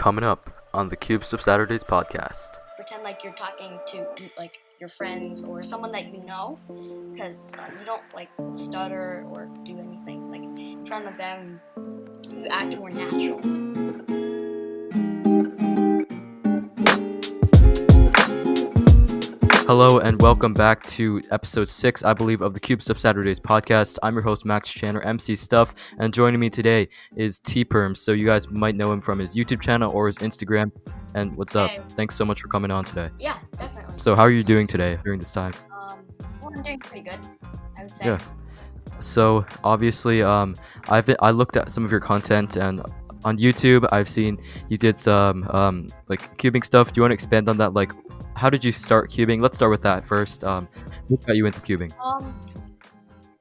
Coming up on the Cubes of Saturdays podcast. Pretend like you're talking to like your friends or someone that you know, because you don't like stutter or do anything like in front of them. You act more natural. Hello and welcome back to episode 6, I believe, of the Cubes of Saturdays podcast. I'm your host, Max Channer, MC Stuff, and joining me today is Perm. So you guys might know him from his YouTube channel or his Instagram. And what's up? Hey. Thanks so much for coming on today. Yeah, definitely. So how are you doing today during this time? Well, I'm doing pretty good, I would say. Yeah. So obviously, I looked at some of your content, and on YouTube, I've seen you did some like cubing stuff. Do you want to expand on that? Like, how did you start cubing? Let's start with that first. What got you into cubing?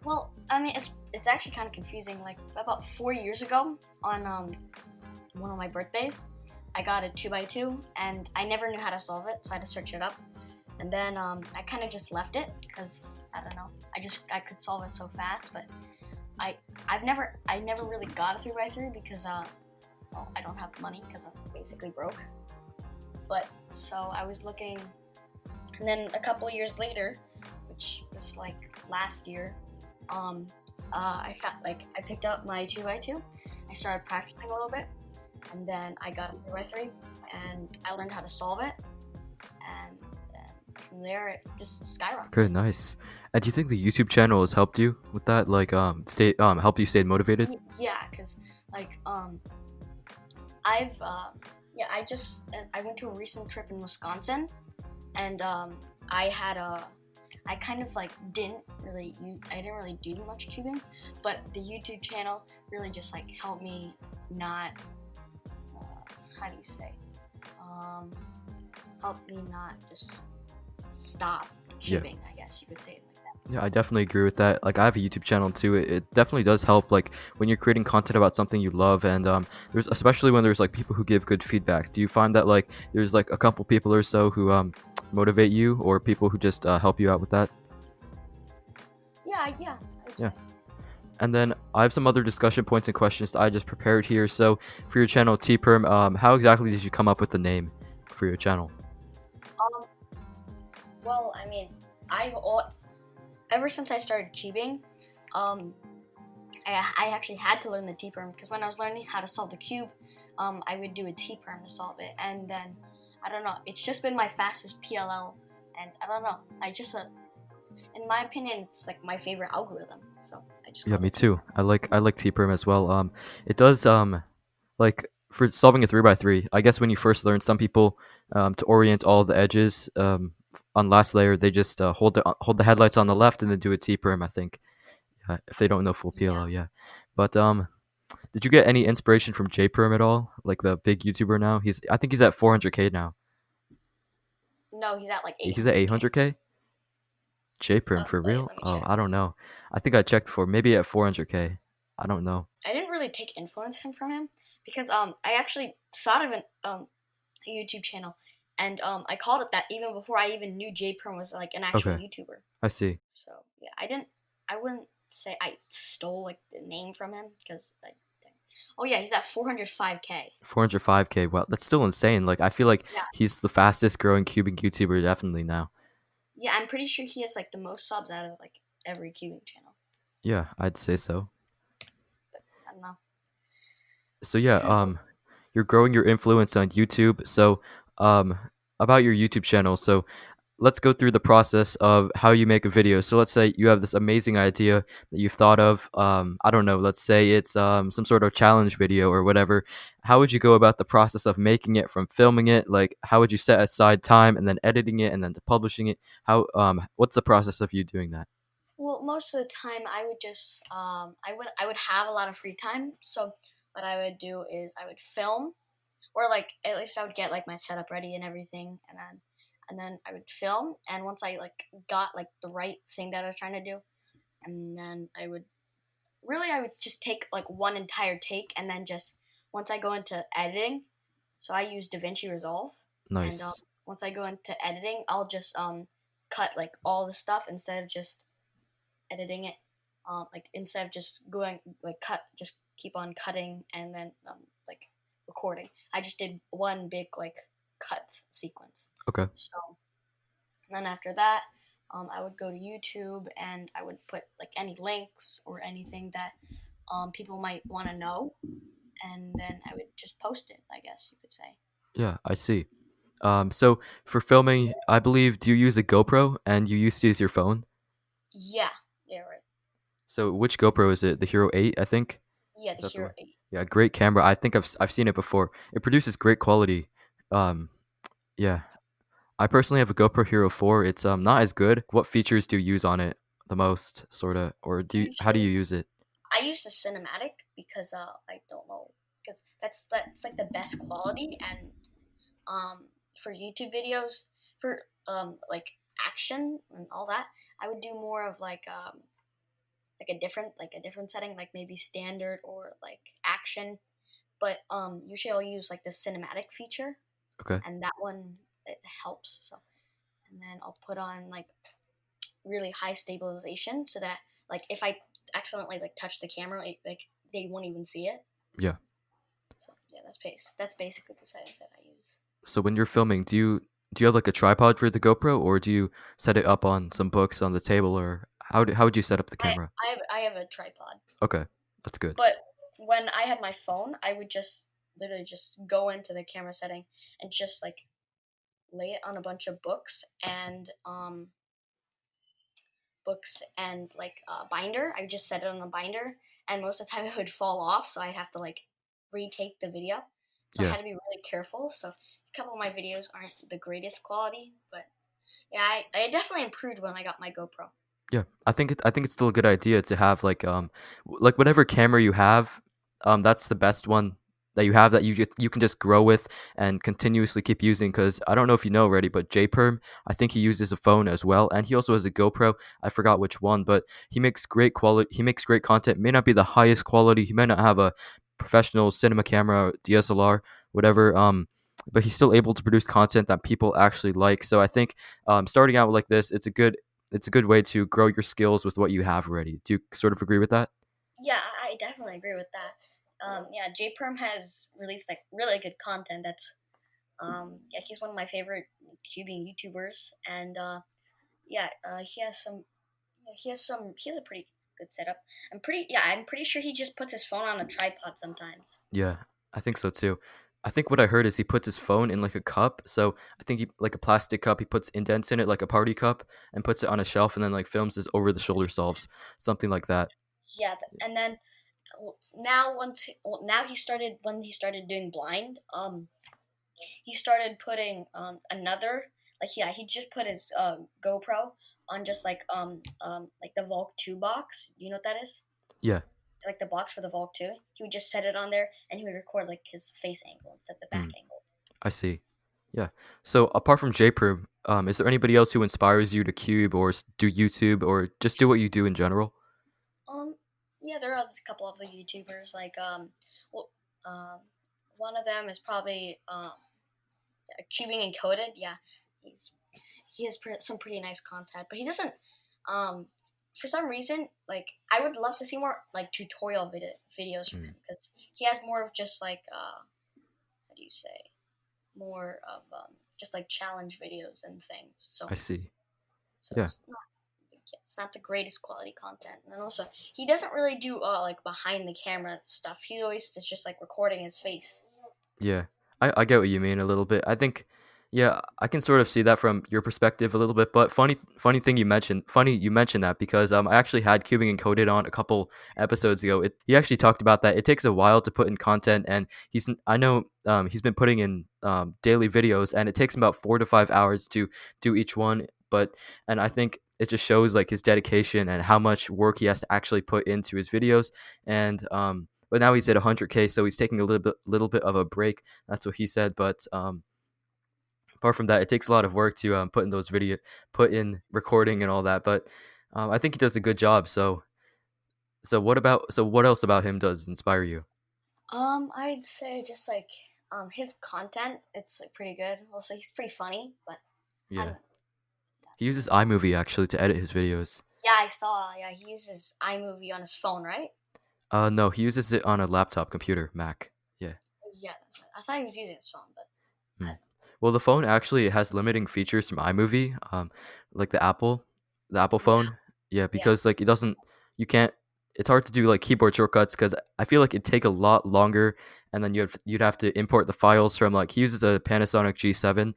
Well, I mean, it's actually kind of confusing. Like about 4 years ago, on one of my birthdays, I got a 2x2, and I never knew how to solve it, so I had to search it up. And then I kind of just left it because I don't know. I could solve it so fast, but I never really got a 3x3 because well, I don't have money because I'm basically broke. But so I was looking, and then a couple years later, which was like last year, I picked up my 2x2. I started practicing a little bit, and then I got a 3x3, and I learned how to solve it, and then from there it just skyrocketed. Good, nice. And do you think the YouTube channel has helped you with that? Like, helped you stay motivated? Yeah, cause like I went to a recent trip in Wisconsin, and I kind of like didn't really do much cubing, but the YouTube channel really just like helped me not how do you say helped me not just stop cubing. I guess you could say it like that. Yeah, I definitely agree with that. Like, I have a YouTube channel too. It definitely does help, like, when you're creating content about something you love, and there's especially when there's like people who give good feedback. Do you find that like there's like a couple people or so who motivate you, or people who just help you out with that? Yeah, I would say. And then I have some other discussion points and questions that I just prepared here. So for your channel, Perm, how exactly did you come up with the name for your channel? Well, I mean, ever since I started cubing, I actually had to learn the T-perm because when I was learning how to solve the cube, I would do a T-perm to solve it, and then I don't know. It's just been my fastest PLL, and I don't know. In my opinion, it's like my favorite algorithm. So I just Yeah, me too. I like T-perm as well. It does like for solving a 3x3. I guess when you first learn, some people to orient all the edges on last layer, they just hold the headlights on the left and then do a T-perm. I think if they don't know full PLL, yeah. But did you get any inspiration from J-perm at all? Like the big YouTuber now? I think he's at 400K now. No, he's at like 800K. He's at 800K. J-perm for real? Let me Oh, check. I don't know. I think I checked for maybe at 400K. I don't know. I didn't really take influence from him because I actually thought of a YouTube channel, and I called it that even before I even knew J Perm was like an actual Okay. YouTuber. I see. So yeah, I wouldn't say I stole like the name from him because oh yeah, he's at 405K. 405K. Well, that's still insane. Like, I feel like Yeah. he's the fastest growing cubing YouTuber definitely now. Yeah, I'm pretty sure he has like the most subs out of like every cubing channel. Yeah, I'd say so. But I don't know. So yeah, you're growing your influence on YouTube. So, about your YouTube channel. So, let's go through the process of how you make a video. So let's say you have this amazing idea that you've thought of. I don't know. Let's say it's some sort of challenge video or whatever. How would you go about the process of making it from filming it? Like, how would you set aside time and then editing it and then to publishing it? What's the process of you doing that? Well, most of the time I would just I would have a lot of free time. So what I would do is I would film, or like at least I would get like my setup ready and everything, and then I would film. And once I like got like the right thing that I was trying to do, and then I would just take like one entire take, and then just once I go into editing, so I use DaVinci Resolve, Nice. and once I go into editing, I'll just cut like all the stuff instead of just editing it. Like instead of just going like cut, just keep on cutting, and then like recording. I just did one big like cut sequence. Okay. So then after that, I would go to YouTube and I would put like any links or anything that people might want to know, and then I would just post it. I guess you could say. Yeah, I see. So for filming, I believe, do you use a GoPro and you used to use your phone? Yeah, yeah, right. So which GoPro is it? The Hero 8, I think. Yeah, Is the that the Hero one? 8. Yeah, great camera. I think I've seen it before. It produces great quality. Um, yeah. I personally have a GoPro Hero 4. It's not as good. What features do you use on it the most, sorta, or how do you Usually, use it? I use the cinematic because I don't know, because that's like the best quality, and for YouTube videos, for like action and all that, I would do more of like a different setting, like maybe standard or like action. But usually I'll use like the cinematic feature, Okay. and that one it helps. So and then I'll put on like really high stabilization so that like if I accidentally like touch the camera, like they won't even see it. Yeah. So yeah, that's basically the settings that I use. So when you're filming, do you have like a tripod for the GoPro, or do you set it up on some books on the table, or how would you set up the I camera? I have a tripod, Okay, that's good. but when I had my phone, I would just literally just go into the camera setting and just like lay it on a bunch of books and like a binder. I would just set it on a binder, and most of the time it would fall off, so I'd have to like retake the video. So I Yeah. had to be really careful. So a couple of my videos aren't the greatest quality, but yeah, I definitely improved when I got my GoPro. Yeah, I think it's still a good idea to have like like whatever camera you have, that's the best one that you have that you can just grow with and continuously keep using. Because I don't know if you know already, but Perm, I think he uses a phone as well, and he also has a GoPro. I forgot which one, but he makes great quality. He makes great content. May not be the highest quality. He may not have a professional cinema camera, DSLR, whatever. But he's still able to produce content that people actually like. So I think starting out like this, it's a good way to grow your skills with what you have already. Do you sort of agree with that? Yeah, I definitely agree with that. Yeah, J Perm has released like really good content. Yeah, he's one of my favorite cubing YouTubers, and yeah, he has a pretty good setup. I'm pretty sure he just puts his phone on a tripod sometimes. Yeah, I think so too. I think what I heard is he puts his phone in like a cup. So I think he like a plastic cup. He puts indents in it like a party cup and puts it on a shelf and then like films his over the shoulder solves, something like that. Yeah, and then now now he started when he started doing blind. He started putting another like yeah he just put his GoPro on just like the Volk 2 box. Do you know what that is? Yeah. Like the box for the Volk 2. He would just set it on there and he would record like his face angle instead of the back Mm, angle. I see. Yeah. So apart from JPerm, is there anybody else who inspires you to cube or do YouTube or just do what you do in general? Um, yeah, there are a couple of the YouTubers well, um, one of them is probably Cubing Encoded. Yeah, he's he has some pretty nice content, but he doesn't. Um, for some reason, like I would love to see more like tutorial videos from Mm, him because he has more of just like how do you say more of just like challenge videos and things. I see. So Yeah. it's not the greatest quality content, and also he doesn't really do like behind the camera stuff. He always is just like recording his face. Yeah, I get what you mean a little bit. I think, yeah, I can sort of see that from your perspective a little bit. But funny thing you mentioned, funny you mentioned that because I actually had Cubing Encoded on a couple episodes ago. He actually talked about that. It takes a while to put in content, and I know he's been putting in daily videos, and it takes him about 4 to 5 hours to do each one. And I think it just shows like his dedication and how much work he has to actually put into his videos. And but now he's at 100K, so he's taking a little bit of a break. That's what he said. But apart from that, it takes a lot of work to put in recording and all that. But I think he does a good job. So what else about him does inspire you? I'd say just like his content. It's like, pretty good. Also, he's pretty funny, but I don't Yeah, know. he uses iMovie actually to edit his videos. Yeah, I saw. Yeah, he uses iMovie on his phone, right? No, he uses it on a laptop computer, Mac. Yeah. Yeah, that's right. I thought he was using his phone, but I, Mm. Well, the phone actually has limiting features from iMovie, like the Apple yeah, phone. Yeah, yeah, because like it doesn't, you can't. It's hard to do like keyboard shortcuts because I feel like it'd take a lot longer, and then you'd have to import the files from like he uses a Panasonic G7.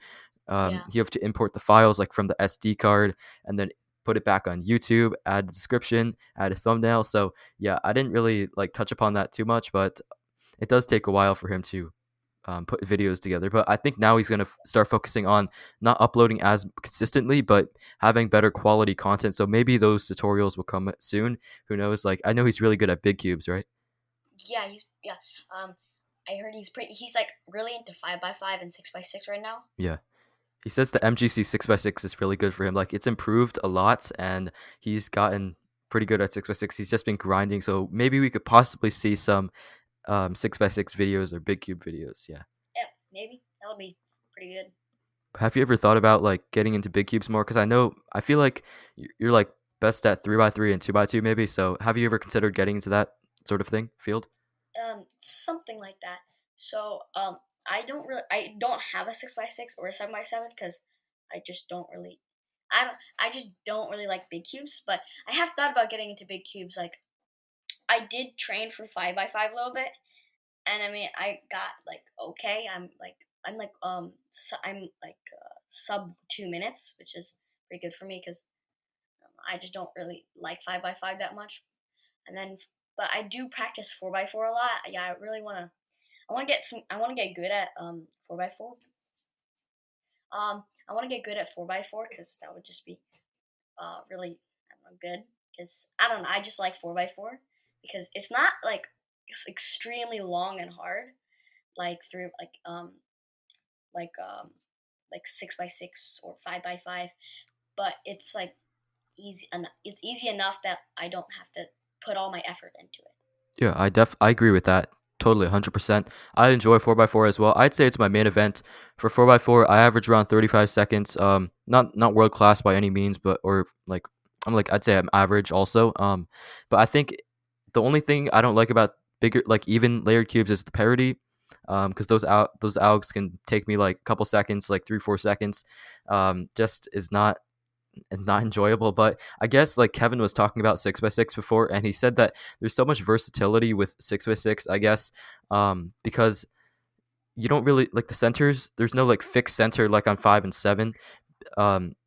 yeah, You have to import the files like from the SD card, and then put it back on YouTube, add a description, add a thumbnail. So yeah, I didn't really like touch upon that too much, but it does take a while for him to put videos together. But I think now he's going to start focusing on not uploading as consistently, but having better quality content. So maybe those tutorials will come soon. Who knows? Like I know he's really good at big cubes, right? yeah. Yeah. Um, I heard He's like really into 5x5 and 6x6 right now. Yeah. He says the MGC 6x6 is really good for him. Like it's improved a lot, and he's gotten pretty good at 6x6. He's just been grinding. So maybe we could possibly see some 6x6 videos or big cube videos. Yeah. Yeah, maybe that would be pretty good. Have you ever thought about like getting into big cubes more? Because I feel like you're like best at 3x3 and 2x2 maybe. So have you ever considered getting into that sort of thing field? Something like that. So I don't have a 6x6 or a 7x7 because I just don't really I just don't really like big cubes. But I have thought about getting into big cubes. Like I did train for 5x5 a little bit, and I mean I got like okay. I'm like sub 2 minutes, which is pretty good for me because I just don't really like 5x5 that much. And then, but I do practice 4x4 a lot. Yeah, I really wanna. I want to get some. I want to get good at 4x4. I want to get good at 4x4 because that would just be really I don't know, good. Because I don't know. I just like 4x4 because it's not like it's extremely long and hard like through like um like 6x6 or 5x5, but it's like it's easy enough that I don't have to put all my effort into it. Yeah, I agree with that. Totally, 100%. I enjoy 4x4 as well. I'd say it's my main event. For 4x4, I average around 35 seconds. Not world class by any means, but or like I'm like I'd say I'm average also. But I think the only thing I don't like about bigger like even layered cubes is the parity. Because those algs can take me like a couple seconds, like 3 4 seconds. Just is not and not enjoyable. But I guess like Kevin was talking about 6x6 before, and he said that there's so much versatility with 6x6. I guess because you don't really like the centers. There's no like fixed center like on 5 and 7.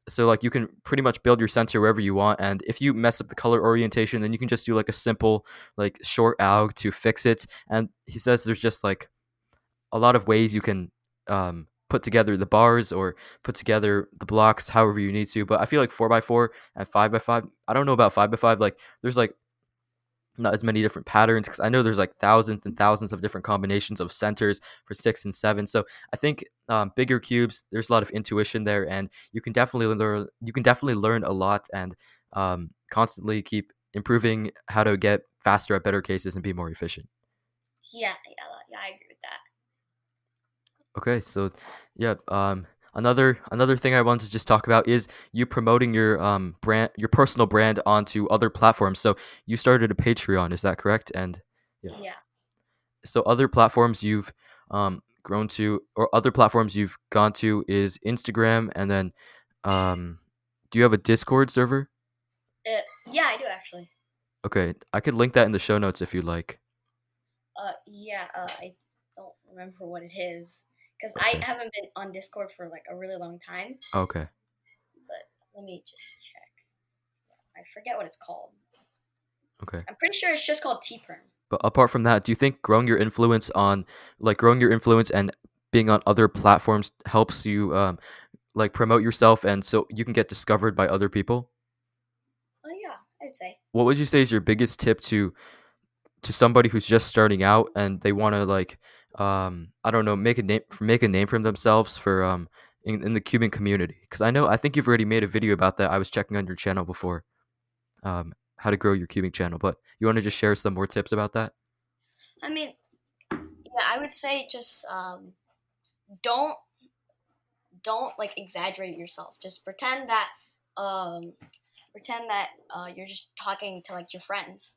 So like you can pretty much build your center wherever you want, and if you mess up the color orientation, then you can just do like a simple like short alg to fix it. And he says there's just like a lot of ways you can put together the bars or put together the blocks however you need to. But I feel like 4x4 and 5x5. I don't know about 5x5. Like there's like not as many different patterns because I know there's like thousands and thousands of different combinations of centers for 6 and 7. So I think bigger cubes, there's a lot of intuition there, and you can definitely learn. You can definitely learn a lot and constantly keep improving how to get faster at better cases and be more efficient. Yeah, I agree with that. Okay, so yeah, another thing I wanted to just talk about is you promoting your brand, your personal brand onto other platforms. So you started a Patreon, is that correct? And yeah, Yeah. so other platforms you've grown to, or other platforms you've gone to, is Instagram, and then do you have a Discord server? Yeah, I do actually. Okay, I could link that in the show notes if you like. Yeah. I don't remember what it is because I Okay, haven't been on Discord for like a really long time. okay, But let me just check. I forget what it's called. okay. I'm pretty sure it's just called T-Perm. But apart from that, do you think growing your influence and being on other platforms helps you like promote yourself and so you can get discovered by other people? Oh yeah, I'd say. What would you say is your biggest tip to somebody who's just starting out and they want to like I don't know, make a name for themselves for in the Cuban community? Because I think you've already made a video about that. I was checking on your channel before how to grow your Cuban channel, but you want to just share some more tips about that? I mean, yeah, I would say just don't don't like exaggerate yourself. Just um pretend that you're just talking to like your friends.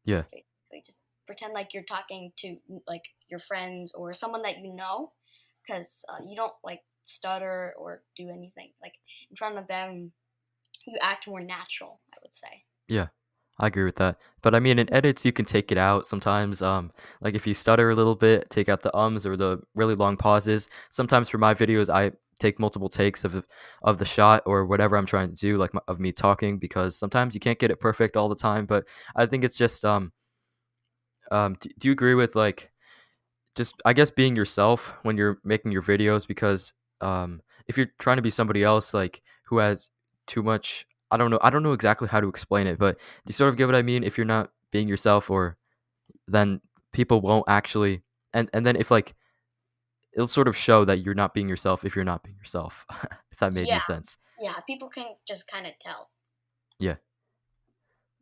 Yeah. Basically, just pretend like you're talking to like your friends or someone that you know, because you don't like stutter or do anything like in front of them. You act more natural, I would say. Yeah, I agree with that. But I mean, in edits, you can take it out sometimes. Like if you stutter a little bit, take out the ums or the really long pauses. Sometimes for my videos, I take multiple takes of the shot or whatever I'm trying to do, like of me talking, because sometimes you can't get it perfect all the time. But I think it's just do you agree with like just I guess being yourself when you're making your videos because if you're trying to be somebody else like who has too much I don't know exactly how to explain it, but do you sort of get what I mean? If you're not being yourself or then people won't actually and then if like it'll sort of show that you're not being yourself if you're not being yourself. If that made any Yeah, sense. yeah. People can just kind of tell. Yeah.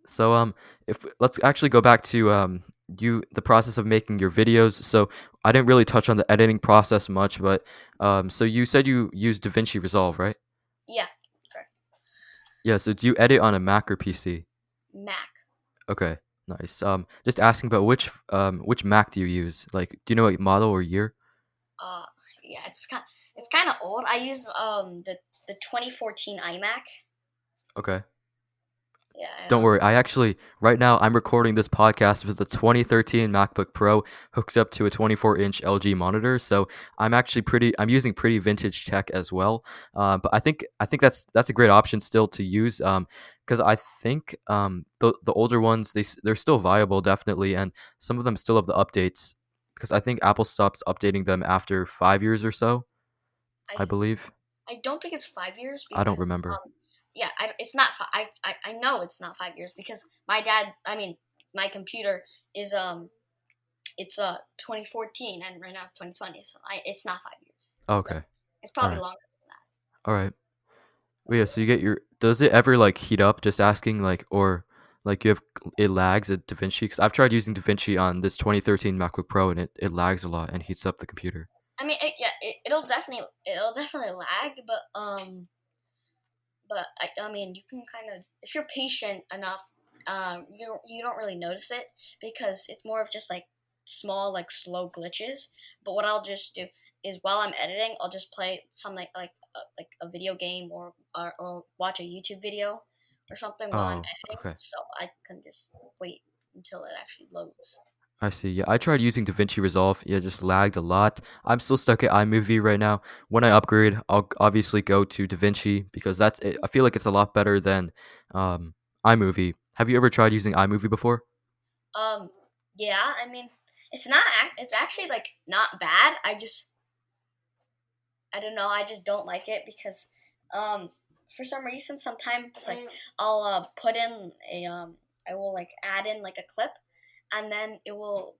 So if let's actually go back to the process of making your videos. So I didn't really touch on the editing process much, but so you said you use DaVinci Resolve, right? Yeah, correct. Yeah, so do you edit on a Mac or PC? Mac. Okay, nice. Just asking about which Mac do you use? Like, do you know what model or year? Uh, yeah, it's kind of old. I use the 2014 iMac. Okay. Yeah, Don't worry. I actually right now I'm recording this podcast with a 2013 MacBook Pro hooked up to a 24-inch LG monitor. So I'm using pretty vintage tech as well. But I think that's a great option still to use. Because I think the older ones they're still viable definitely, and some of them still have the updates. Because I think Apple stops updating them after 5 years or so. I I believe. I don't think it's 5 years I don't because remember. yeah, it's not. I know it's not 5 years because my dad. I mean, my computer is it's 2014 and right now it's 2020, so it's not 5 years, but Okay. it's All probably right. longer than All right. Well, yeah, so you get your does it ever like heat up just asking like or like you have it lags at DaVinci? Because I've tried using DaVinci on this 2013 MacBook Pro and it lags a lot and heats up the computer. that. I mean, it'll definitely lag, but I mean, you can kind of if you're patient enough, you don't really notice it because it's more of just like small like slow glitches. But what I'll just do is while I'm editing, I'll just play something like a video game or watch a YouTube video or something while I'm Oh, editing, okay. so I can just wait until it actually loads. I see. Yeah, I tried using DaVinci Resolve. Yeah, it just lagged a lot. I'm still stuck at iMovie right now. When I upgrade, I'll obviously go to DaVinci because I feel like it's a lot better than um, iMovie. Have you ever tried using iMovie before? Um, yeah, I mean, it's actually like not bad. I don't know. I just don't like it because, for some reason, sometimes like I'll put in a I will like add in like a clip, and then it'll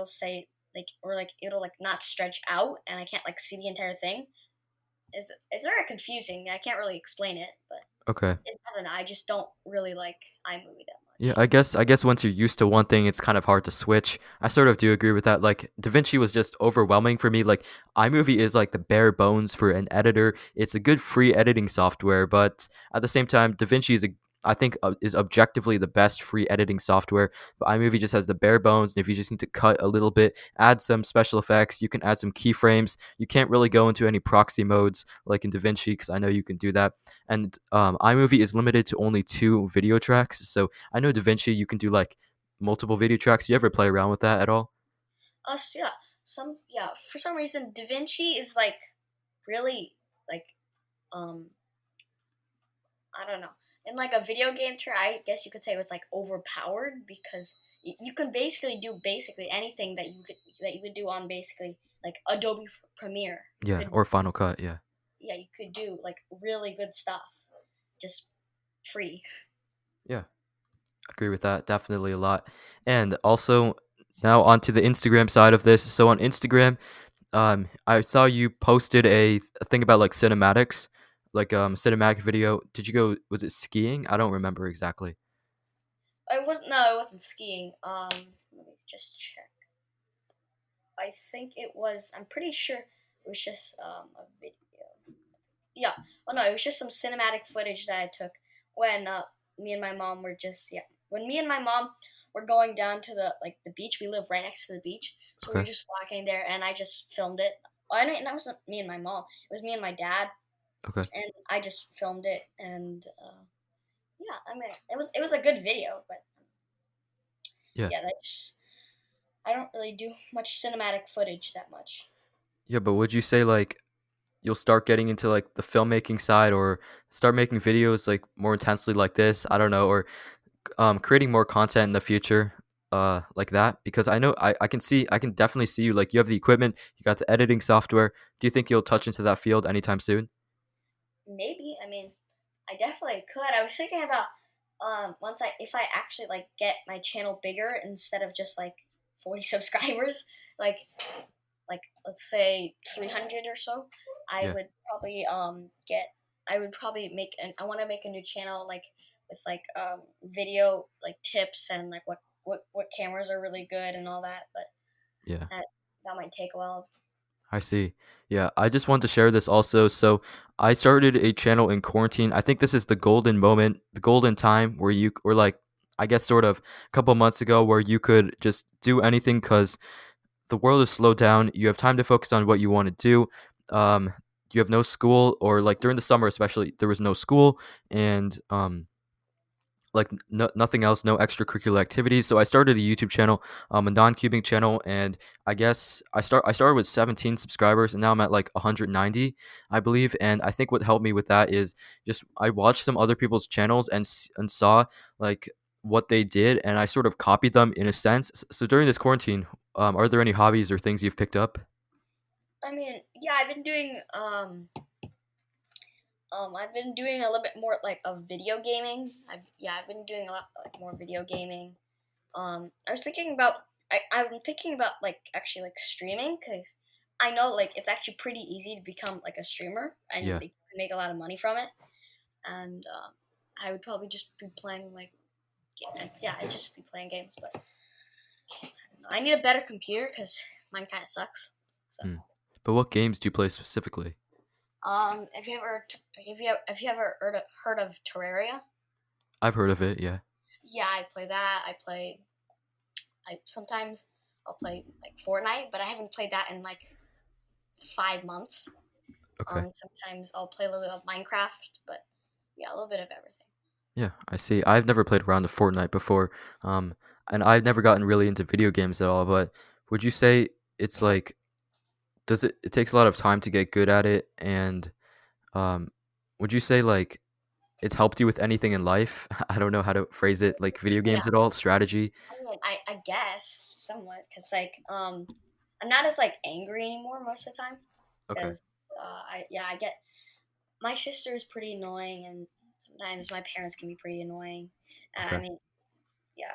say like or like it'll like not stretch out, and I can't like see the entire thing. It's very confusing. I can't really explain it, but Okay. I don't know. I just don't really like iMovie that Yeah, much. I guess once you're used to one thing, it's kind of hard to switch. I sort of do agree with that. Like DaVinci was just overwhelming for me. Like iMovie is like the bare bones for an editor. It's a good free editing software, but at the same time, DaVinci I think is objectively the best free editing software. But iMovie just has the bare bones, and if you just need to cut a little bit, add some special effects, you can add some keyframes. You can't really go into any proxy modes like in DaVinci because I know you can do that. And iMovie is limited to only 2 video tracks, so I know DaVinci you can do like multiple video tracks. You ever play around with that at all? Yeah, for some reason, Da Vinci is like really like um I don't know. In like a video game term, I guess you could say it was like overpowered because you can basically do basically anything that you could do on basically like Adobe Premiere. You Yeah, could or Final Cut, yeah. yeah, you could do like really good stuff just free. Yeah, agree with that definitely a lot. And also now onto the Instagram side of this. So on Instagram, I saw you posted a thing about like cinematics, like cinematic video. Did you go was it skiing? I don't remember exactly. It wasn't skiing. Let me just check. I think it was. I'm pretty sure it was just a video. Yeah. Oh no, it was just some cinematic footage that I took when me and my mom were just yeah. When me and my mom we're going down to the beach. We live right next to the beach, so we're Okay. just walking there, and I just filmed it. I mean, that wasn't me and my mom. It was me and my dad, Okay. and I just filmed it. And yeah, I mean, it was a good video, but Yeah. yeah, I don't really do much cinematic footage that much. Yeah, but would you say like you'll start getting into like the filmmaking side or start making videos like more intensely like this? I don't know, or creating more content in the future like that? Because I know I can definitely see you like you have the equipment, you got the editing software. Do you think you'll touch into that field anytime soon? Maybe. I mean, I definitely could. I was thinking about once if I actually like get my channel bigger instead of just like 40 subscribers, like let's say 300 or so, I Yeah. would probably make an I want to make a new channel like with like video like tips and like what cameras are really good and all that, but Yeah. that that might take a while. I see. Yeah, I just wanted to share this also. So, I started a channel in quarantine. I think this is the golden moment, the golden time where you or like I guess sort of a couple months ago where you could just do anything cuz the world is slowed down. You have time to focus on what you want to do. Um you have no school or like during the summer especially there was no school and like nothing else, no extracurricular activities. So I started a YouTube channel, a non-cubing channel, and I started with 17 subscribers, and now I'm at like 190, I believe. And I think what helped me with that is just I watched some other people's channels and saw like what they did, and I sort of copied them in a sense. So during this quarantine, are there any hobbies or things you've picked up? I mean, yeah, I've been doing a little bit more like of video gaming. I've been doing a lot like more video gaming. I'm thinking about like actually like streaming because I know like it's actually pretty easy to become like a streamer and Yeah. like, make a lot of money from it. And I would probably just be playing like yeah, I'd just be playing games. But I need a better computer because mine kind of sucks. So Hmm. But what games do you play specifically? have you ever heard of Terraria? I've heard of it. Yeah. Yeah, I play that. I sometimes I'll play like Fortnite, but I haven't played that in like 5 months. Okay. Sometimes I'll play a little bit of Minecraft, but yeah, a little bit of everything. Yeah, I see. I've never played around of Fortnite before, um, and I've never gotten really into video games at all. But would you say it's like, does it? It takes a lot of time to get good at it, and um, would you say like it's helped you with anything in life? I don't know how to phrase it. Like video Yeah, games at all? Strategy? I mean, I guess somewhat because like I'm not as like angry anymore most of the time Okay. because I get my sister is pretty annoying and sometimes my parents can be pretty annoying. I Okay. mean, yeah.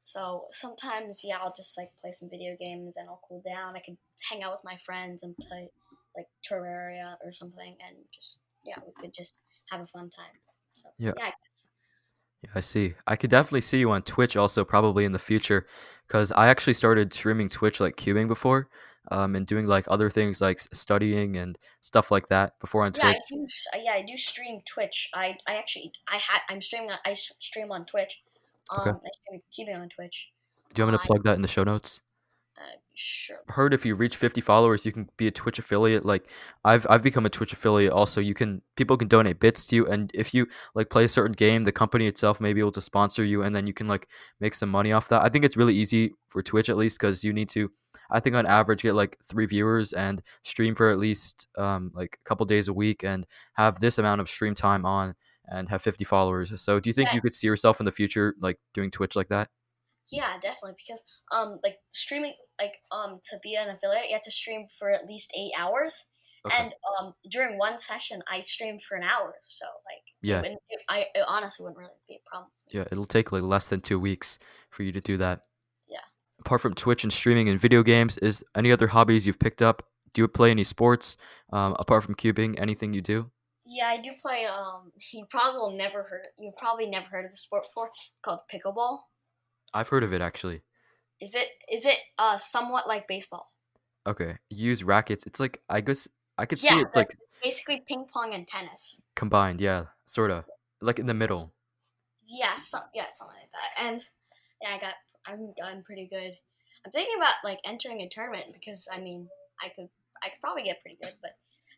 So sometimes, yeah, I'll just like play some video games and I'll cool down. I could hang out with my friends and play like Terraria or something, and just yeah, we could just have a fun time. So Yeah. yeah, I guess. Yeah, I see. I could definitely see you on Twitch also probably in the future, because I actually started streaming Twitch like cubing before, and doing like other things like studying and stuff like that before on Yeah, I Twitch. do. Yeah, I do stream Twitch. I actually I'm streaming. Stream on Twitch. Okay. I stream keeping on Twitch. Do you want me to I plug that in the show notes? sure. Heard if you reach 50 followers, you can be a Twitch affiliate. Like I've become a Twitch affiliate also. You can people can donate bits to you, and if you like play a certain game, the company itself may be able to sponsor you, and then you can like make some money off that. I think it's really easy for Twitch at least because you need to, I think on average get like 3 viewers and stream for at least like a couple days a week and have this amount of stream time on and have 50 followers. So do you think Yeah, you could see yourself in the future like doing Twitch like that? yeah, definitely because like streaming to be an affiliate you have to stream for at least 8 hours, Okay. and during one session I streamed for an hour, so like Yeah. it honestly wouldn't really be a problem for me. Yeah, it'll take like less than 2 weeks for you to do that. Yeah, Apart from Twitch and streaming and video games, is any other hobbies you've picked up? Do you play any sports? Apart from cubing, anything you do? yeah, I do play. You've probably never heard of the sport before. It's called pickleball. I've heard of it actually. Is it somewhat like baseball? Okay, you use rackets. It's like I guess I could see Yeah, it's like basically ping pong and tennis. combined. Yeah, sorta like in the middle. Yeah, something like that. And Yeah, I've gotten pretty good. I'm thinking about like entering a tournament because I could I could probably get pretty good, but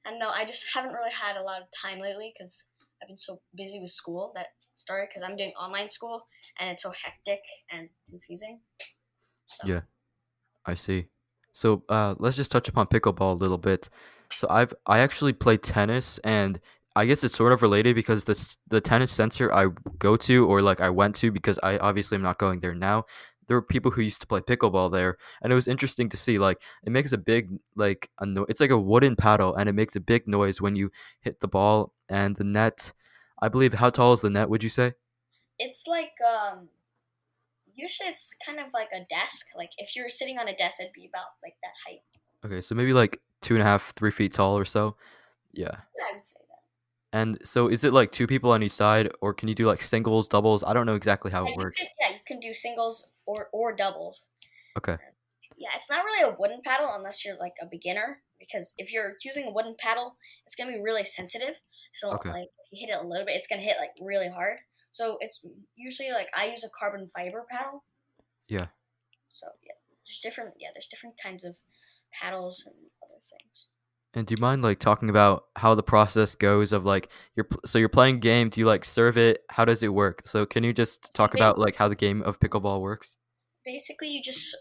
I don't know. I just haven't really had a lot of time lately because I've been so busy with school that started because I'm doing online school and it's so hectic and confusing. So Yeah. I see. So let's just touch upon pickleball a little bit. So I actually play tennis, and I guess it's sort of related because the tennis center I go to, or like I went to, because I obviously am not going there now. There were people who used to play pickleball there, and it was interesting to see. Like it makes a big it's like a wooden paddle, and it makes a big noise when you hit the ball and the net. I believe, how tall is the net? Would you say? it's like usually it's kind of like a desk. Like if you're sitting on a desk, it'd be about like that height. Okay, so maybe like 2.5, 3 feet tall or so. Yeah. Yeah, I would say that. And so is it like two people on each side, or can you do like singles, doubles? I don't know exactly how it works. Yeah, you can do singles or doubles. Okay. Yeah, it's not really a wooden paddle unless you're like a beginner because if you're using a wooden paddle, it's gonna be really sensitive. So Okay. like if you hit it a little bit, it's gonna hit like really hard. So it's usually like I use a carbon fiber paddle. Yeah. So yeah, there's different kinds of paddles and other things. And do you mind like talking about how the process goes of like so you're playing a game, do you like serve it? How does it work? So can you just talk about like how the game of pickleball works? Basically you just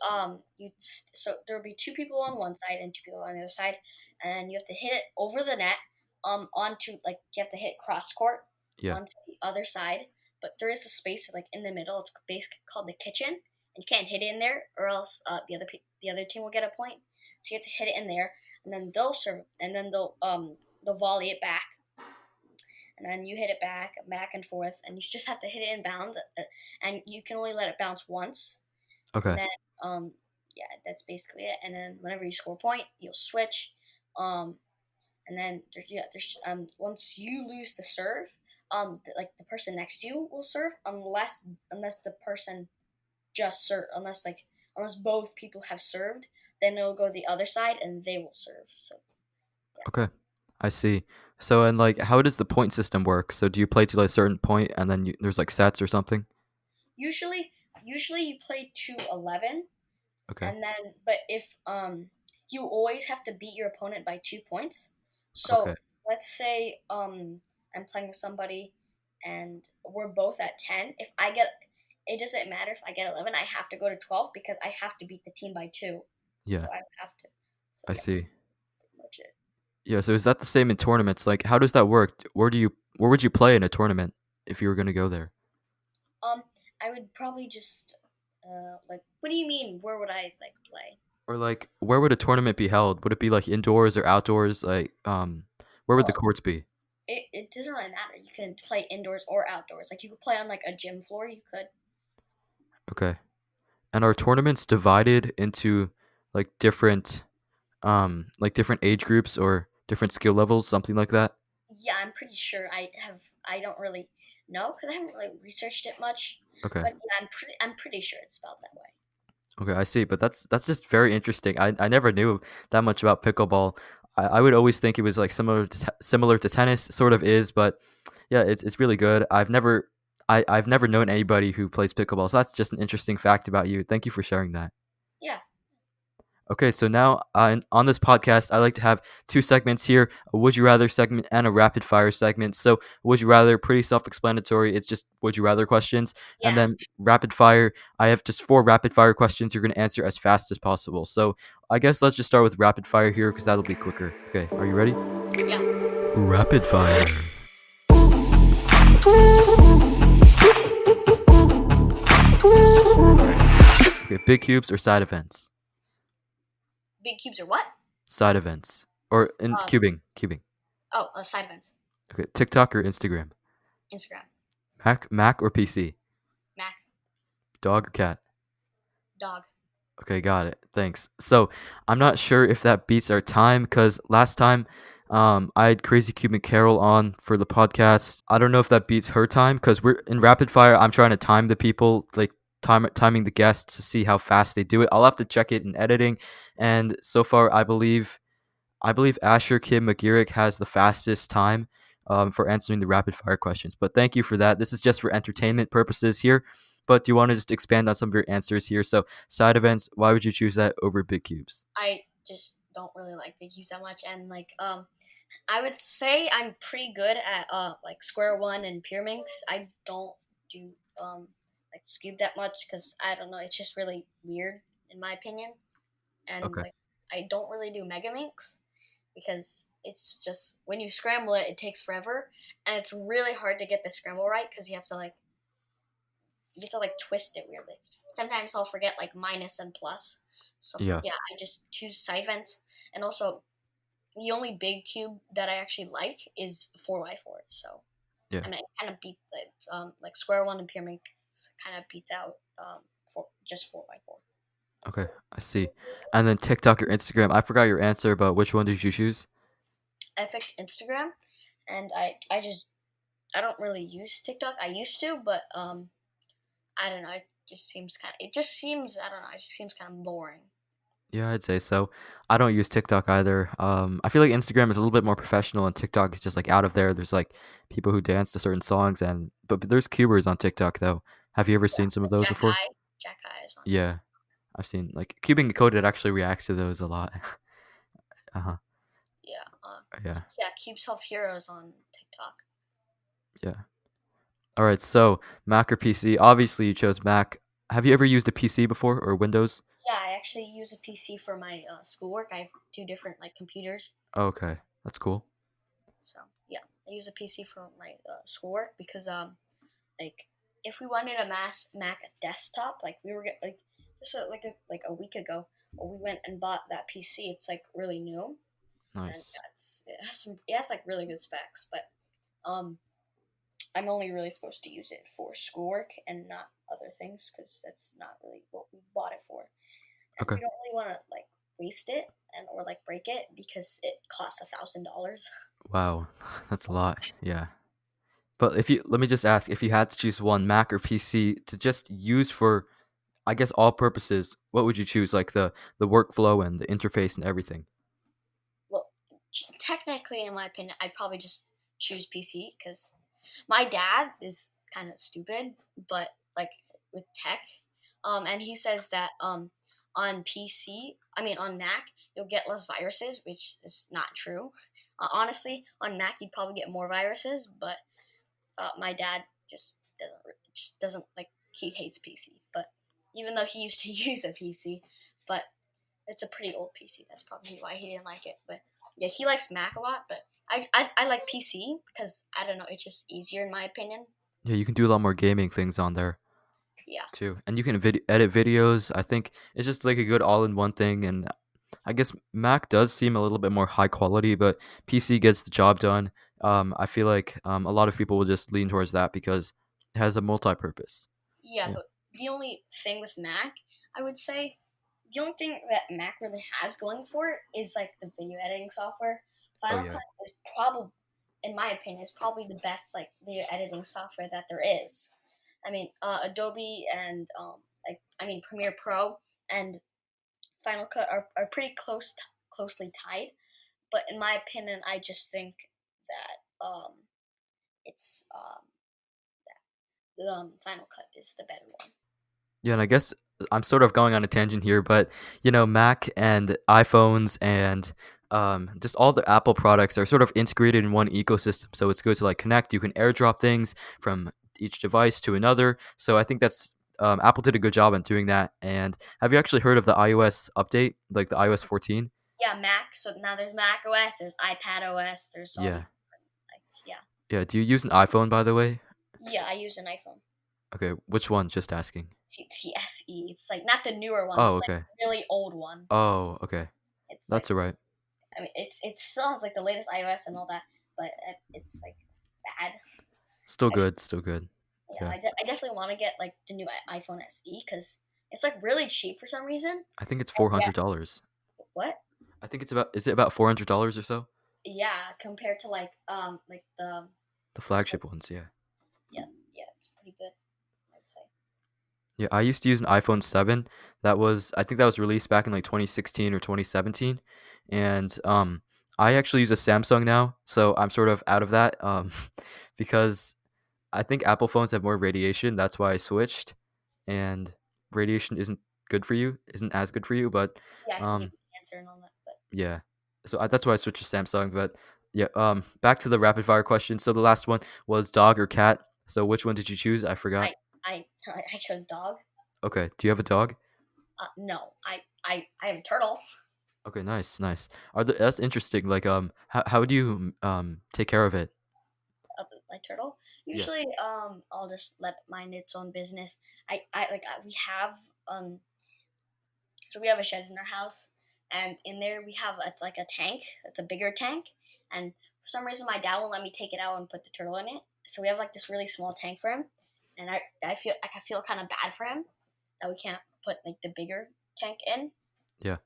so there'll be two people on one side and two people on the other side, and you have to hit it over the net onto like you have to hit cross court Yeah. onto the other side, but there is a space like in the middle. It's basically called the kitchen, and you can't hit it in there or else the other team will get a point. So you have to hit it in there, and then they'll serve, and then they'll volley it back, and then you hit it back and forth, and you just have to hit it in bounds, and you can only let it bounce once, and Okay. then yeah, that's basically it. And then whenever you score a point, you'll switch, um, and then there's once you lose the serve, like the person next to you will serve unless the person just serve unless both people have served, then it'll go the other side and they will serve. So yeah. Okay. I see. So and like how does the point system work? So do you play to like a certain point and then there's like sets or something? Usually, usually you play to 11, Okay. and then but if you always have to beat your opponent by 2 points. Okay. So let's say I'm playing with somebody and we're both at 10. If I get it doesn't matter if I get 11, I have to go to 12 because I have to beat the team by 2. Yeah. So I have to. So I yeah, see. pretty much it. Yeah, so is that the same in tournaments? Like how does that work? Where would you play in a tournament if you were going to go there? Um I would probably just like what do you mean where would I like play? Or like, where would a tournament be held? Would it be like indoors or outdoors? Like, where would the Well, courts be? it doesn't really matter. You can play indoors or outdoors. Like you could play on like a gym floor. You could. Okay. And are tournaments divided into like different age groups or different skill levels, something like that? Yeah, I'm pretty sure. I don't really know because I haven't really researched it much. Okay. But yeah, I'm pretty sure it's spelled that way. Okay, I see. But that's just very interesting. I never knew that much about pickleball. I would always think it was like similar to tennis, sort of is, but yeah, it's really good. I've never known anybody who plays pickleball, so that's just an interesting fact about you. Thank you for sharing that. Yeah, Okay, so now on this podcast, I like to have two segments here: a "Would you rather" segment and a rapid fire segment. So, "Would you rather" pretty self-explanatory. It's just "Would you rather" questions, and yeah, then rapid fire. I have just four rapid fire questions. You're gonna answer as fast as possible. So, I guess let's just start with rapid fire here because that'll be quicker. Okay, are you ready? yeah. Rapid fire. Okay, big cubes or side events? Big cubes are what? Side events or in Um. cubing. Side events. Okay, TikTok or Instagram? Instagram. Mac or PC? Mac. Dog or cat? Dog. Okay, got it. Thanks. So I'm not sure if that beats our time because last time I had Crazy Cuban Carol on for the podcast. I don't know if that beats her time because we're in rapid fire. I'm trying to time the people, like timing the guests to see how fast they do it. I'll have to check it in editing. And so far, I believe Asher Kim McGearick has the fastest time for answering the rapid fire questions. But thank you for that. This is just for entertainment purposes here. But do you want to just expand on some of your answers here? So side events, why would you choose that over big cubes? I just don't really like big cubes that much, and I would say I'm pretty good at like square one and pure minx. I don't do like scoop that much because I don't know. It's just really weird in my opinion, and Okay. like I don't really do mega minx because it's just when you scramble it, it takes forever, and it's really hard to get the scramble right because you have to like twist it weirdly. Sometimes I'll forget like minus and plus. So Yeah. yeah, I just choose side vents, and also the only big cube that I actually like is 4x4. So Yeah. I mean, it kind of beat it. Like square one and pyramid kind of beats out for just 4x4. Okay. I see. And then TikTok or Instagram. I forgot your answer, but which one did you choose? I picked Instagram, and I don't really use TikTok. I used to, but I don't know. It just seems I don't know. It just seems kind of boring. Yeah, I'd say so. I don't use TikTok either. I feel like Instagram is a little bit more professional, and TikTok is just like out of there. There's like people who dance to certain songs, and but there's cubers on TikTok though. Have you ever Yeah, seen some of like those before? Jack Eye is on Yeah, TikTok. I've seen like Cubing Coded actually reacts to those a lot. Uh huh. Yeah, Yeah. yeah. Cube Self Heroes on TikTok. Yeah. All right. So Mac or PC? Obviously, you chose Mac. Have you ever used a PC before or Windows? Yeah, I actually use a PC for my schoolwork. I have two different like computers. Okay, that's cool. So yeah, I use a PC for my schoolwork because like if we wanted a Mac desktop, like we were like just like a week ago, we went and bought that PC. It's like really new, and Nice. it has like really good specs, but um I'm only really supposed to use it for schoolwork and not other things because that's not really what we bought it for, and Okay. we don't really want to like waste it and or like break it because it costs $1,000. Wow, that's a lot. Yeah. But if you let me just ask, if you had to choose one, Mac or PC, to just use for, I guess, all purposes, what would you choose? Like the workflow and the interface and everything. Well, technically, in my opinion, I'd probably just choose PC because my dad is kind of stupid, but like with tech, and he says that on PC, I mean on Mac, you'll get less viruses, which is not true. Honestly, on Mac you'd probably get more viruses, but my dad just doesn't like he hates PC. But even though he used to use a PC, but it's a pretty old PC. That's probably why he didn't like it. But yeah, he likes Mac a lot. But I like PC because I don't know. It's just easier in my opinion. Yeah, you can do a lot more gaming things on there Yeah, too, and you can edit videos. I think it's just like a good all-in-one thing, and I guess Mac does seem a little bit more high quality, but PC gets the job done. I feel like a lot of people will just lean towards that because it has a multi-purpose. yeah. Yeah. But the only thing with Mac, I would say, the only thing that Mac really has going for it is like the video editing software. Oh Final yeah. Cut is probably, in my opinion, is probably the best like video editing software that there is. I mean, Adobe and Premiere Pro and Final Cut are pretty closely tied. But in my opinion, I just think that it's Final Cut is the better one. Yeah, and I guess I'm sort of going on a tangent here, but Mac and iPhones and just all the Apple products are sort of integrated in one ecosystem. So it's good to like connect. You can AirDrop things from each device to another. So I think that's Apple did a good job in doing that. And have you actually heard of the iOS update, like the iOS 14? Yeah, Mac. So now there's Mac OS, there's iPad OS, there's all Yeah, these different like yeah. yeah. Do you use an iPhone, by the way? Yeah, I use an iPhone. Okay, which one? Just asking. The SE. It's like not the newer one, Oh, but like okay. a really old one. Oh, okay. It's like That's all right. I mean, it still has like the latest iOS and all that, but it's like bad. Still I, good. Still good. yeah, Yeah. I definitely want to get like the new iPhone SE because it's like really cheap for some reason. I think it's And four yeah, hundred dollars. what? I think it's about. Is it about $400 or so? Yeah, compared to like The the flagship ones, yeah. yeah yeah, it's pretty good. I'd say. Yeah, I used to use an iPhone 7. I think that was released back in like 2016 or 2017, and I actually use a Samsung now, so I'm sort of out of that because I think Apple phones have more radiation. That's why I switched, and radiation isn't good for you, isn't as good for you. But Yeah, it can give um, you cancer and all that. But yeah, that's why I switched to Samsung. But yeah, back to the rapid fire question. So the last one was dog or cat. So which one did you choose? I forgot. I chose dog. Okay, do you have a dog? No, I have a turtle. Okay, nice, nice. That's interesting. Like, how do you take care of it? My turtle. Yeah, Usually, I'll just let it mind its own business. We have so we have a shed in our house, and in there we have it's like a tank. It's a bigger tank, and for some reason my dad won't let me take it out and put the turtle in it. So we have like this really small tank for him, and I feel kind of bad for him that we can't put like the bigger tank in. yeah.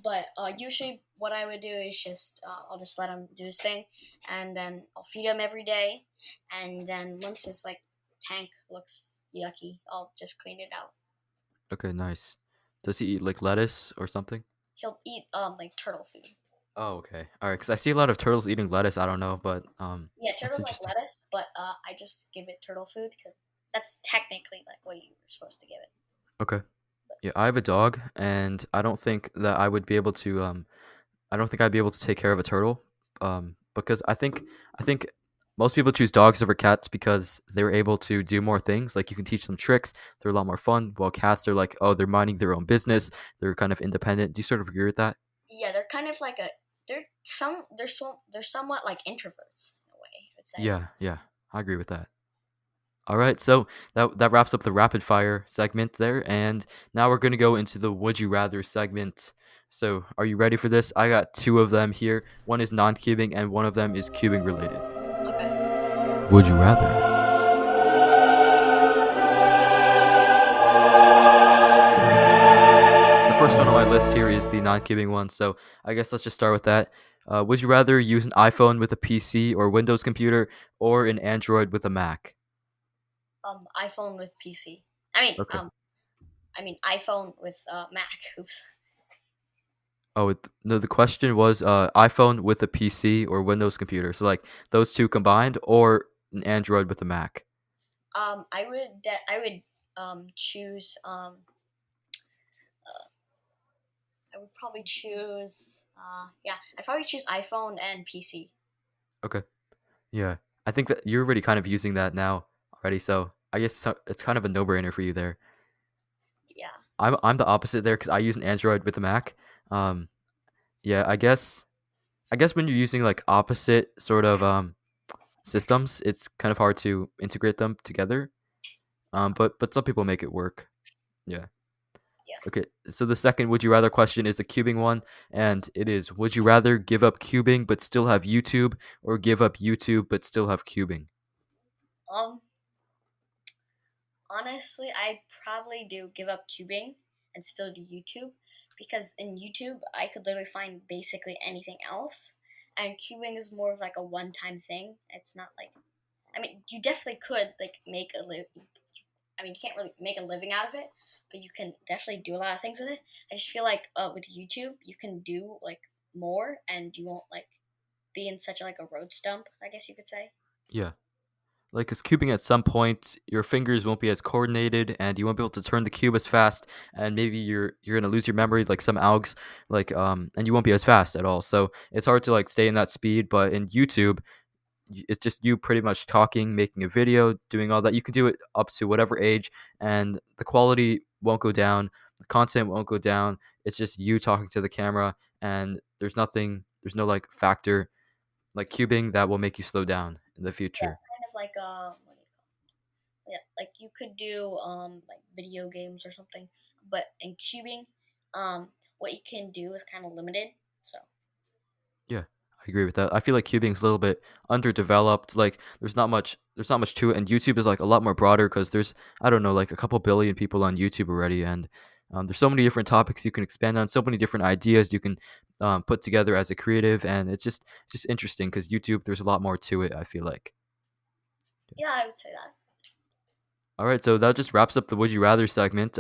But usually, what I would do is just I'll just let him do his thing, and then I'll feed him every day, and then once his like tank looks yucky, I'll just clean it out. Okay, nice. Does he eat like lettuce or something? He'll eat like turtle food. Oh, okay. All right, because I see a lot of turtles eating lettuce. I don't know, but Yeah, that's turtles like interesting. lettuce, but I just give it turtle food because that's technically like what you were supposed to give it. Okay. Yeah, I have a dog, and I don't think that I would be able to. I don't think I'd be able to take care of a turtle. Because I think most people choose dogs over cats because they're able to do more things. Like you can teach them tricks. They're a lot more fun. While cats are like, oh, they're minding their own business. They're kind of independent. Do you sort of agree with that? Yeah, they're kind of like a they're somewhat like introverts in a way, I would say. Yeah, yeah, I agree with that. All right, so that wraps up the rapid fire segment there, and now we're gonna go into the would you rather segment. So, are you ready for this? I got two of them here. One is non-cubing, and one of them is cubing related. Okay. Would you rather? The first one on my list here is the non-cubing one, so I guess let's just start with that. Would you rather use an iPhone with a PC or Windows computer, or an Android with a Mac? iPhone with PC. Okay. I mean iPhone with Mac. Oops. Oh, no, the question was iPhone with a PC or Windows computer. So like those two combined or an Android with a Mac. I would choose I would probably choose yeah, I'd probably choose iPhone and PC. Okay. Yeah. I think that you're already kind of using that now already, so I guess it's kind of a no-brainer for you there. Yeah. I'm the opposite there cuz I use an Android with a Mac. Um yeah, I guess when you're using like opposite sort of systems, it's kind of hard to integrate them together. But some people make it work. Yeah. Yeah. Okay, so the second would you rather question is the cubing one, and it is would you rather give up cubing but still have YouTube, or give up YouTube but still have cubing? Um Honestly, I probably do give up tubing and still do YouTube because in YouTube I could literally find basically anything else, and cubing is more of like a one-time thing. It's not like I mean you definitely could like make a live. I mean you can't really make a living out of it, but you can definitely do a lot of things with it. I just feel like with YouTube you can do like more and you won't like be in such like a road stump. I guess you could say. Yeah, like because cubing at some point your fingers won't be as coordinated, and you won't be able to turn the cube as fast, and maybe you're gonna lose your memory like some algs, like and you won't be as fast at all. So it's hard to like stay in that speed. But in YouTube, it's just you pretty much talking, making a video, doing all that. You can do it up to whatever age, and the quality won't go down, the content won't go down. It's just you talking to the camera, and there's no like factor like cubing that will make you slow down in the Yeah, future. kind of like what do you yeah, like you could do like video games or something, but in cubing, what you can do is kind of limited. So Yeah, I agree with that. I feel like cubing is a little bit underdeveloped. Like there's not much to it, and YouTube is like a lot more broader because there's I don't know like a couple billion people on YouTube already, and there's so many different topics you can expand on, so many different ideas you can put together as a creative, and it's just interesting because YouTube there's a lot more to it. I feel like. yeah, I would say that. All right, so that just wraps up the Would You Rather segment.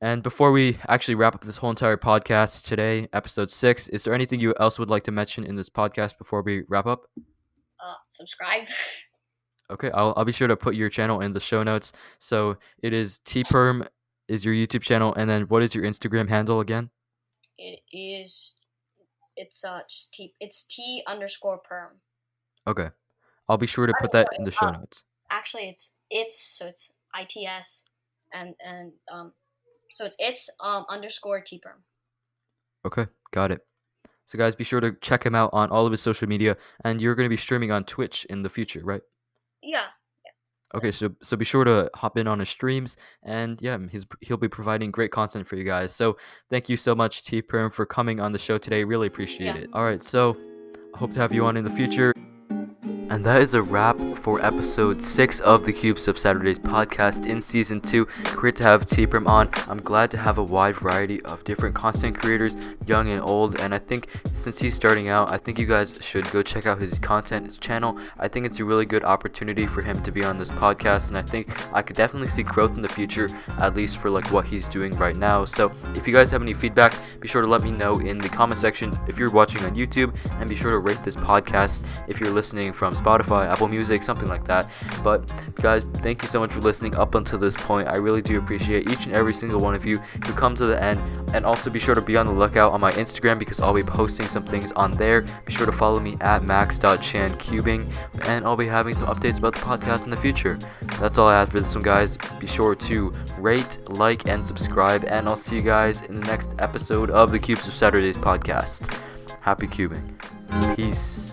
And before we actually wrap up this whole entire podcast today, episode 6, is there anything you else would like to mention in this podcast before we wrap up? Subscribe. Okay, I'll be sure to put your channel in the show notes. So it is Perm is your YouTube channel, and then what is your Instagram handle again? It is. It's just T. It's T_Perm. Okay, I'll be sure to put that in the show notes. Actually, it's ITS, and so it's underscore T_Perm. Okay, got it. So guys, be sure to check him out on all of his social media, and you're going to be streaming on Twitch in the future, right? Yeah. Okay, so be sure to hop in on his streams, and yeah, he'll be providing great content for you guys. So thank you so much, Perm, for coming on the show today. Really appreciate it. All right, so I hope to have you on in the future. And that is a wrap for episode 6 of the Cubes of Saturdays podcast in season 2. Great to have Perm on. I'm glad to have a wide variety of different content creators, young and old. And I think since he's starting out, I think you guys should go check out his content, his channel. I think it's a really good opportunity for him to be on this podcast. And I think I could definitely see growth in the future, at least for like what he's doing right now. So if you guys have any feedback, be sure to let me know in the comment section if you're watching on YouTube. And be sure to rate this podcast if you're listening from Spotify, Apple Music, something like that. But guys, thank you so much for listening up until this point. I really do appreciate each and every single one of you who come to the end. And also be sure to be on the lookout on my Instagram because I'll be posting some things on there. Be sure to follow me at max.chancubing, and I'll be having some updates about the podcast in the future. That's all I have for this one, guys. Be sure to rate, like, and subscribe, and I'll see you guys in the next episode of the Cubes of Saturdays podcast. Happy cubing. Peace.